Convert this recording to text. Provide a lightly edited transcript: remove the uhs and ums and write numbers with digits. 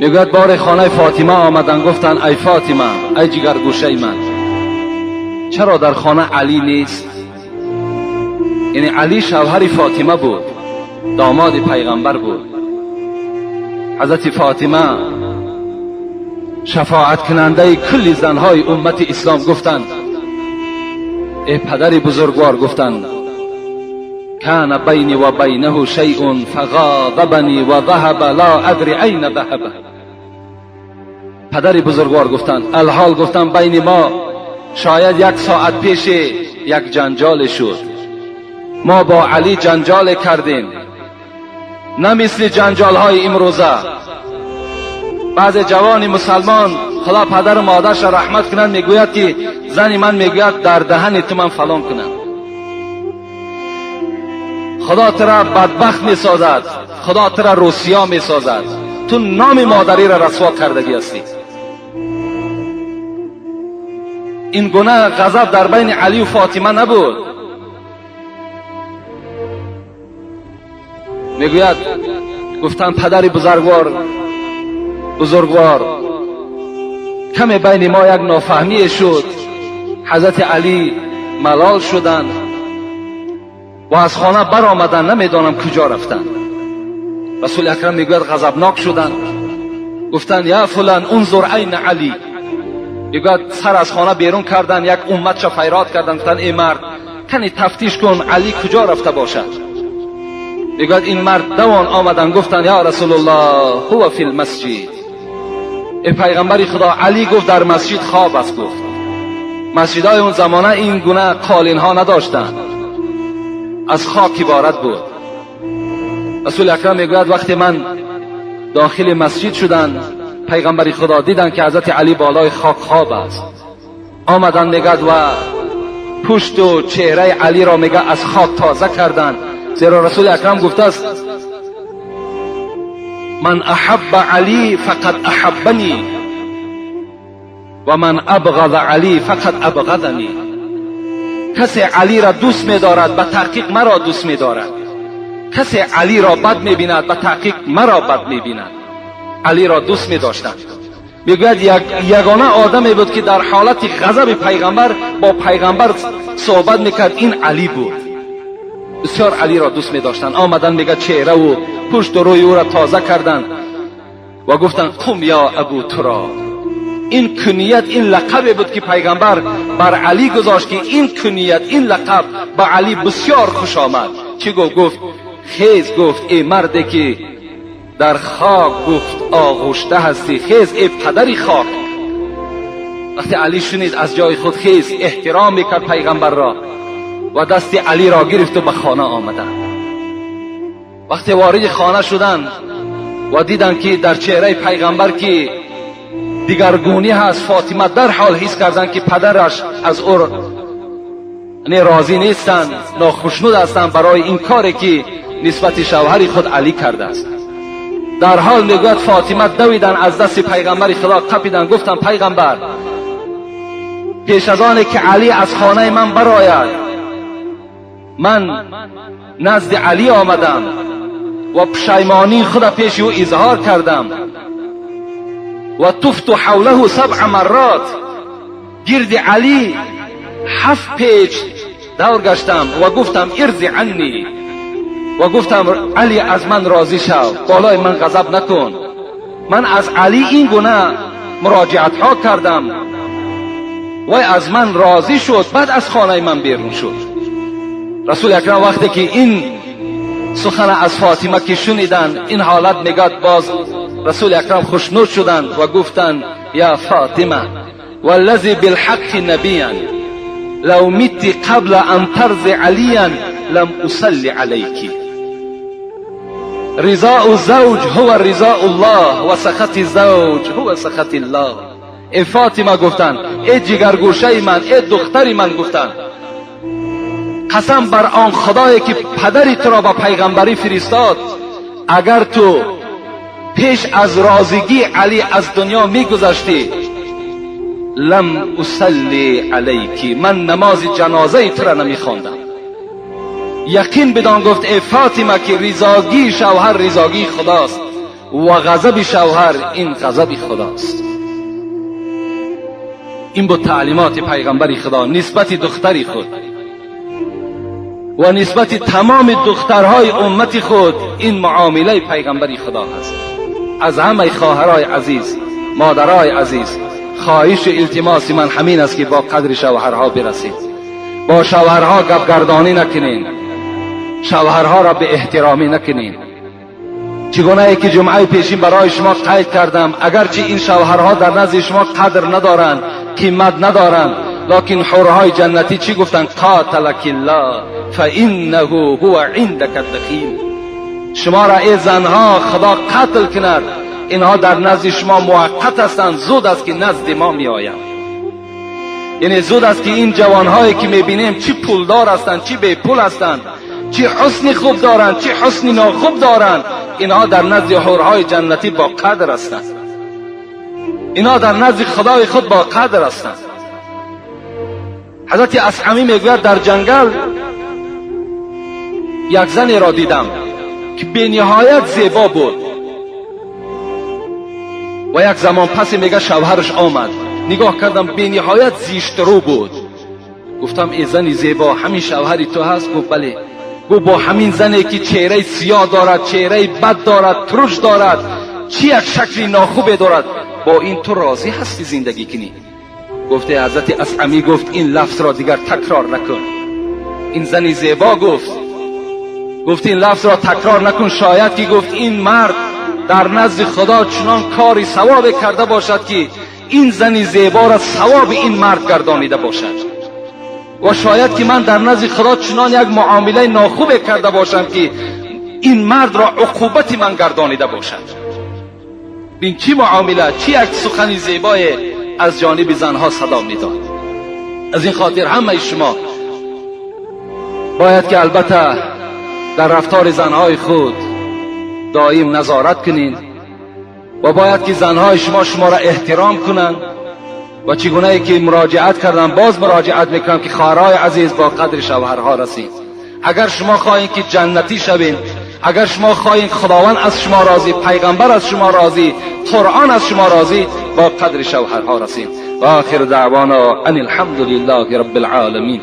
میگوید بار خانه فاطمه آمدن، گفتن ای فاطمه، ای جگرگوشه من، چرا در خانه علی نیست؟ یعنی علی شوهر فاطمه بود، داماد پیغمبر بود. حضرت فاطمه شفاعت کننده کل زنهای امت اسلام گفتند ای پدر بزرگوار، گفتند کان بینی و بینه شیء فغاضبنی و ذهب لا ادری این ذهب. پدر بزرگوار گفتند الحال، گفتند بین ما شاید 1 ساعت پیش یک جنجال شد، ما با علی جنجال کردیم، نه مثل جنجال های امروزه. بعض جوان مسلمان، خدا پدر و مادرش رحمت کنند، میگوید که زن من میگوید در دهن تو من فلان کنم. خدا ترا بدبخت میسازد، خدا ترا روسیا میسازد، تو نام مادری را رسوا کردگی هستی. این گناه غضب در بین علی و فاطمه نبود. میگوید گفتن پدر بزرگوار کمی بین ما یک نافهمی شد، حضرت علی ملال شدند و از خانه بر آمدن، نمیدانم کجا رفتند. رسول اکرم میگوید غضبناک شدند، گفتند یا فلان انظر این علی. میگوید سر از خانه بیرون کردند، یک امت شفیرات کردند، گفتند ای مرد کنی تفتیش کن علی کجا رفته باشد. میگوید این مرد دوان آمدن، گفتند یا رسول الله هو فی المسجد. ای پیغمبر خدا، علی گفت در مسجد خواب است. گفت مسجدهای اون زمانه این گونه قالین ها نداشتند، از خاک عبارت بود. رسول اکرم میگوید وقتی من داخل مسجد شدند، پیغمبر خدا دیدن که حضرت علی بالای خاک خواب است. آمدن میگوید و پشت و چهره علی را میگه از خاک تازه کردند، زیرا رسول اکرم گفته است من احب علی فقط احبنی و من ابغض علی فقط ابغضنی. کسی علی را دوست می‌دارد به تحقیق مرا دوست می‌دارد، کسی علی را بد می‌بیند به تحقیق مرا بد می‌بیند. علی را دوست می‌داشتند. میگوید یگانه آدمی بود که در حالت غضب پیغمبر با پیغمبر صحبت می‌کرد، این علی بود. بسیار علی را دوست می‌داشتند. آمدن میگه چهره و پشت و روی او را تازه کردند و گفتند قم یا ابو تراب. این کنیت، این لقب بود که پیغمبر بر علی گذاشت که این کنیت، این لقب به علی بسیار خوش آمد. چی گفت؟ خیز، گفت ای مردی که در خاک گفت آغشته هستی، خیز ای پدری خاک. وقتی علی شنید از جای خود خیز، احترام میکرد پیغمبر را و دست علی را گرفت و به خانه آمدند. وقتی وارد خانه شدند و دیدند که در چهره پیغمبر که دیگرگونی هست، فاطمه در حال حس کردند که پدرش از او راضی نیستند، ناخشنود هستند برای این کاری که نسبت شوهر خود علی کرده است. در حال میگوید فاطمه دویدن از دست پیغمبر خدا قپیدن، گفتن پیغمبر پیش از آنه که علی از خانه من برآید، من نزد علی آمدم و پشیمانی خود پیش او اظهار کردم و طفت حوله 7 مرات، گرد علی 7 پیچ دور گشتم و گفتم ارضی عنی، و گفتم علی از من راضی شو، بالای من غضب نکن. من از علی این گونه مراجعت ها کردم و از من راضی شد، بعد از خانه من بیرون شد. رسول اکرم وقتی که این سخن از فاطمه که شنیدن این حالت میگد، باز رسول اکرم خوشنود شدند و گفتند یا فاطمه والذی بالحق نبیا لو مت قبل ان ترضی علیا لم اصلی علیک. رضاء الزوج هو رضاء الله و سخط الزوج هو سخط الله. ای فاطمه گفتند ای جگرگوشه من، ای دختری من، گفتند قسم بر آن خدایی که پدری تو را به پیغمبری فرستاد، اگر تو پیش از راضیگی علی از دنیا میگذشتی لم اصلی علیکی، من نماز جنازه تو را نمیخواندم. یقین بدان گفت ای فاطمه که رضاگی شوهر رضاگی خداست و غضب شوهر این غضب خداست. این بود تعلیمات پیغمبر خدا نسبت دختری خود و نسبت تمام دخترهای امت خود. این معامله پیغمبر خدا هست. از همه خواهرای عزیز، مادرای عزیز، خواهش و التماس من همین است که با قدر شوهرها برسید. با شوهرها گپگردانی نکنین، شوهرها را به احترامی نکنین. چگونه ای که جمعه پیشین برای شما قید کردم، اگرچه این شوهرها در نزد شما قدر ندارند، قیمت ندارند، لکن حورهای جنتی چی گفتن؟ قاتلک الله فانه هو عندك الدخیل. شما را ای زنها خدا قتل کند، اینها در نزد شما موقت هستند، زود است که نزد ما می آیند. یعنی زود است که این جوانهایی که می بینیم چی پولدار هستند، چی بی پول هستند، چی حسن خوب دارند، چی حسن ناخوب دارند، اینها در نزد حورهای جنتی با قدر هستند. اینها در نزد خدای خود با قدر هستند. حضرت اصحمی میگوید در جنگل یک زنی را دیدم که به نهایت زیبا بود و یک زمان پس میگه شوهرش آمد، نگاه کردم به نهایت زیشترو بود. گفتم ای زنی زیبا همین شوهری تو هست؟ گفت بله. گفت با همین زنی که چهره سیاه دارد، چهره بد دارد، ترش دارد، چی یک شکلی ناخوبه دارد، با این تو راضی هستی زندگی کنی؟ گفته حضرت اصحمی گفت این لفظ را دیگر تکرار نکن. این زنی زیبا گفت این لفظ را تکرار نکن. شاید که گفت این مرد در نزد خدا چنان کاری ثواب کرده باشد که این زنی زیبا را ثواب این مرد گردانیده باشد، و شاید که من در نزد خدا چنان یک معامله ناخوب کرده باشم که این مرد را عقوبت من گردانیده باشد. بین چی معامله، چی یک سخنی زیبای از جانب زنها صدا میداد. از این خاطر همه شما باید که البته در رفتار زنهای خود دائم نظارت کنین و باید که زنهای شما را احترام کنن. و چگونه ای که مراجعت کردم باز مراجعت میکنم که خواهرای عزیز با قدر شوهرها رسید. اگر شما خواهین که جنتی شوین، اگر شما خواهین خداوند از شما راضی، پیغمبر از شما راضی، قرآن از شما راضی، با قدر شوهرها رسید. و آخر دعوانا ان الحمد لله رب العالمین.